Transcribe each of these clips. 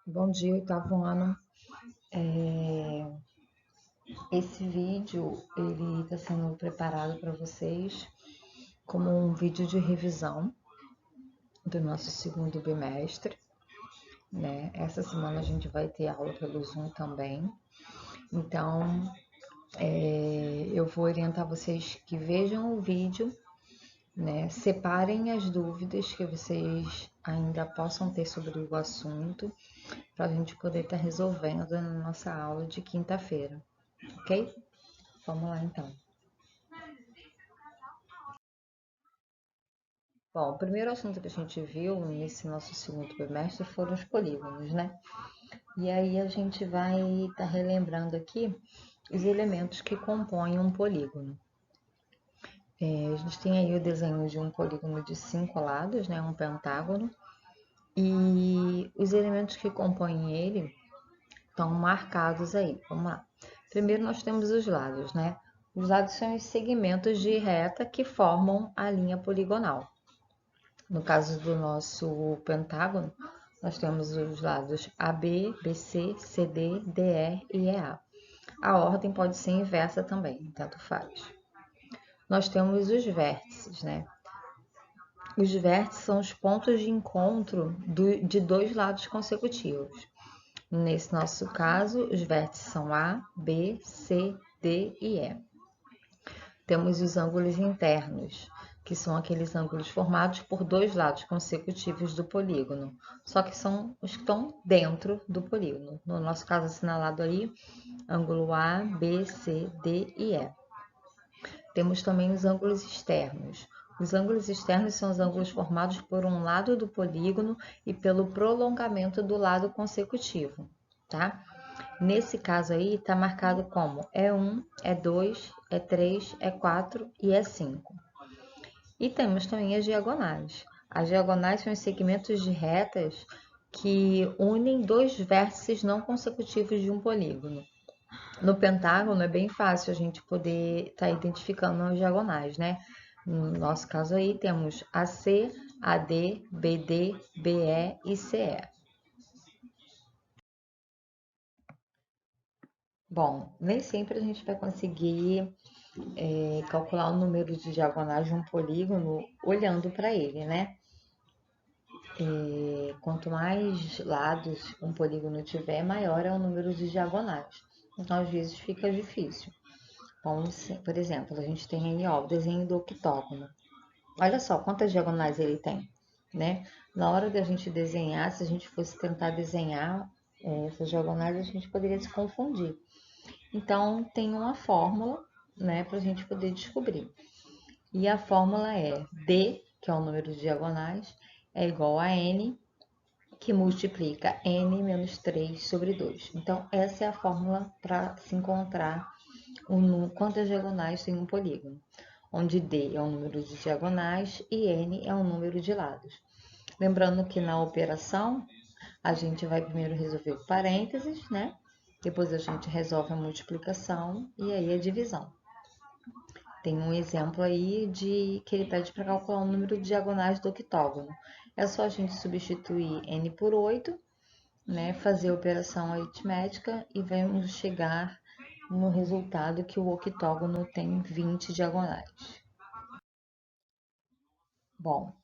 Bom dia, oitavo ano. Esse vídeo ele está sendo preparado para vocês como um vídeo de revisão do nosso segundo bimestre, né? Essa semana a gente vai ter aula pelo Zoom também. Então, eu vou orientar vocês que vejam o vídeo, né? Separem as dúvidas que vocês ainda possam ter sobre o assunto, para a gente poder estar resolvendo na nossa aula de quinta-feira, ok? Vamos lá então. Bom, o primeiro assunto que a gente viu nesse nosso segundo bimestre foram os polígonos, né? E aí a gente vai estar relembrando aqui os elementos que compõem um polígono. A gente tem aí o desenho de um polígono de 5 lados, né? Um pentágono. E os elementos que compõem ele estão marcados aí. Vamos lá. Primeiro nós temos os lados, né? Os lados são os segmentos de reta que formam a linha poligonal. No caso do nosso pentágono, nós temos os lados AB, BC, CD, DE e EA. A ordem pode ser inversa também, tanto faz. Nós temos os vértices, né? Os vértices são os pontos de encontro de dois lados consecutivos. Nesse nosso caso, os vértices são A, B, C, D e E. Temos os ângulos internos, que são aqueles ângulos formados por dois lados consecutivos do polígono, só que são os que estão dentro do polígono. No nosso caso, assinalado aí, ângulo A, B, C, D e E. Temos também os ângulos externos. Os ângulos externos são os ângulos formados por um lado do polígono e pelo prolongamento do lado consecutivo, tá? Nesse caso aí, está marcado como E1, E2, E3, E4 e E5. E temos também as diagonais. As diagonais são os segmentos de retas que unem dois vértices não consecutivos de um polígono. No pentágono é bem fácil a gente poder estar identificando as diagonais, né? No nosso caso aí temos AC, AD, BD, BE e CE. Bom, nem sempre a gente vai conseguir calcular o número de diagonais de um polígono olhando para ele, né? Quanto mais lados um polígono tiver, maior é o número de diagonais. Então, às vezes, fica difícil. Vamos, por exemplo, a gente tem aí ó, o desenho do octógono. Olha só quantas diagonais ele tem, né? Na hora de a gente desenhar, se a gente fosse tentar desenhar essas diagonais, a gente poderia se confundir. Então, tem uma fórmula, né, para a gente poder descobrir. E a fórmula é D, que é o número de diagonais, é igual a N, que multiplica N menos 3 sobre 2. Então, essa é a fórmula para se encontrar quantas diagonais tem um polígono, onde D é o número de diagonais e N é o número de lados. Lembrando que na operação, a gente vai primeiro resolver o parênteses, né? Depois a gente resolve a multiplicação e aí a divisão. Tem um exemplo aí de que ele pede para calcular o número de diagonais do octógono. É só a gente substituir n por 8, né, fazer a operação aritmética e vamos chegar no resultado que o octógono tem 20 diagonais. Bom,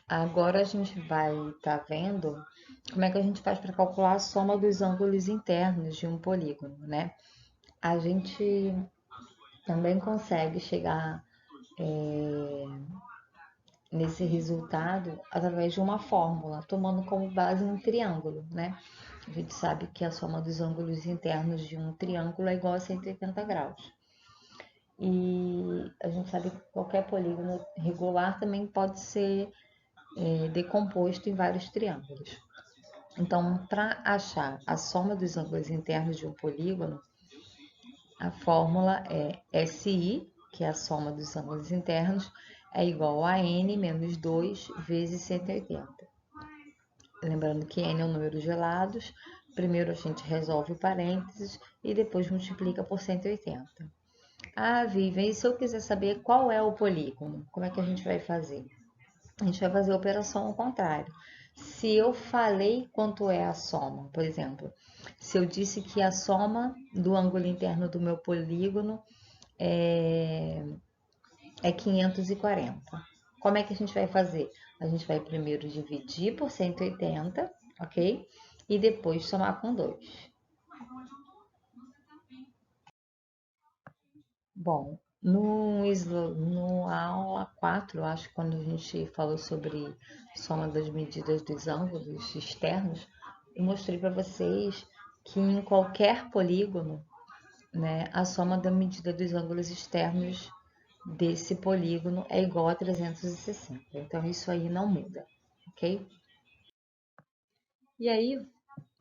agora a gente vai estar vendo como é que a gente faz para calcular a soma dos ângulos internos de um polígono, né? A gente também consegue chegar nesse resultado através de uma fórmula, tomando como base um triângulo, né? A gente sabe que a soma dos ângulos internos de um triângulo é igual a 180 graus. E a gente sabe que qualquer polígono regular também pode ser decomposto em vários triângulos. Então, para achar a soma dos ângulos internos de um polígono, a fórmula é SI, que é a soma dos ângulos internos, é igual a N menos 2 vezes 180. Lembrando que N é o número de lados, primeiro a gente resolve o parênteses e depois multiplica por 180. Ah, Vivian, e se eu quiser saber qual é o polígono, como é que a gente vai fazer? A gente vai fazer a operação ao contrário. Se eu falei quanto é a soma, por exemplo, se eu disse que a soma do ângulo interno do meu polígono é 540. Como é que a gente vai fazer? A gente vai primeiro dividir por 180, ok? E depois somar com 2. Bom, no aula 4, acho que quando a gente falou sobre soma das medidas dos ângulos externos, eu mostrei para vocês que em qualquer polígono, né, a soma da medida dos ângulos externos desse polígono é igual a 360. Então, isso aí não muda, ok? E aí,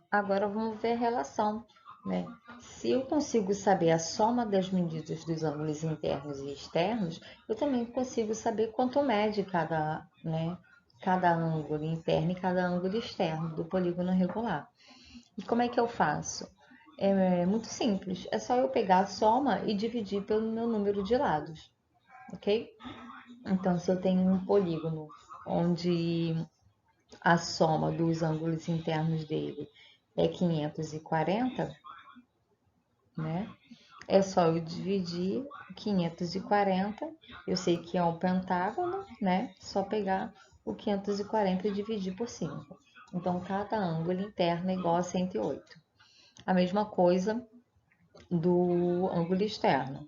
agora vamos ver a relação, né? Se eu consigo saber a soma das medidas dos ângulos internos e externos, eu também consigo saber quanto mede cada ângulo interno e cada ângulo externo do polígono regular. E como é que eu faço? É muito simples, é só eu pegar a soma e dividir pelo meu número de lados, ok? Então, se eu tenho um polígono onde a soma dos ângulos internos dele é 540, né? É só eu dividir 540, eu sei que é um pentágono, né? Só pegar o 540 e dividir por 5. Então, cada ângulo interno é igual a 108. A mesma coisa do ângulo externo.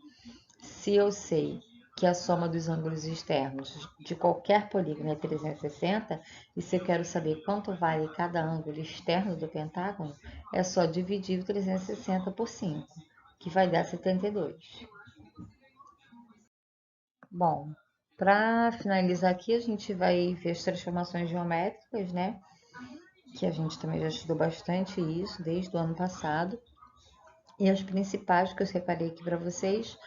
Se eu sei que a soma dos ângulos externos de qualquer polígono é 360, e se eu quero saber quanto vale cada ângulo externo do pentágono, é só dividir o 360 por 5, que vai dar 72. Bom, para finalizar aqui, a gente vai ver as transformações geométricas, né? Que a gente também já estudou bastante isso desde o ano passado. E as principais que eu separei aqui para vocês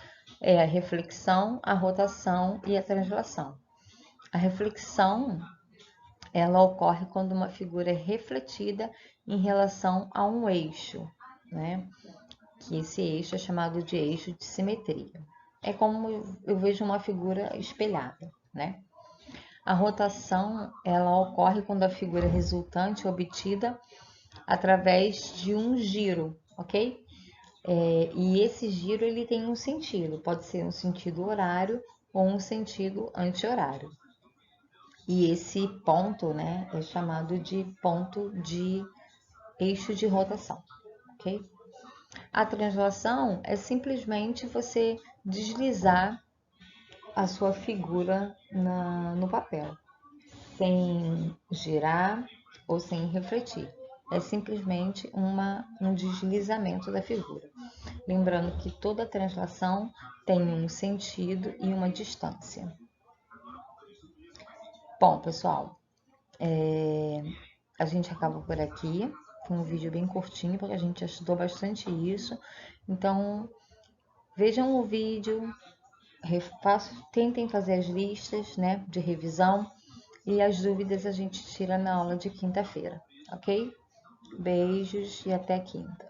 é a reflexão, a rotação e a translação. A reflexão, ela ocorre quando uma figura é refletida em relação a um eixo, né? Que esse eixo é chamado de eixo de simetria. É como eu vejo uma figura espelhada, né? A rotação, ela ocorre quando a figura resultante é obtida através de um giro, ok? E esse giro ele tem um sentido, pode ser um sentido horário ou um sentido anti-horário. E esse ponto, né, é chamado de ponto de eixo de rotação, ok? A translação é simplesmente você deslizar a sua figura no papel, sem girar ou sem refletir. É simplesmente um deslizamento da figura. Lembrando que toda translação tem um sentido e uma distância. Bom, pessoal, a gente acaba por aqui. Foi um vídeo bem curtinho, porque a gente já estudou bastante isso. Então, vejam o vídeo, tentem fazer as listas, né, de revisão e as dúvidas a gente tira na aula de quinta-feira, ok? Beijos e até quinta.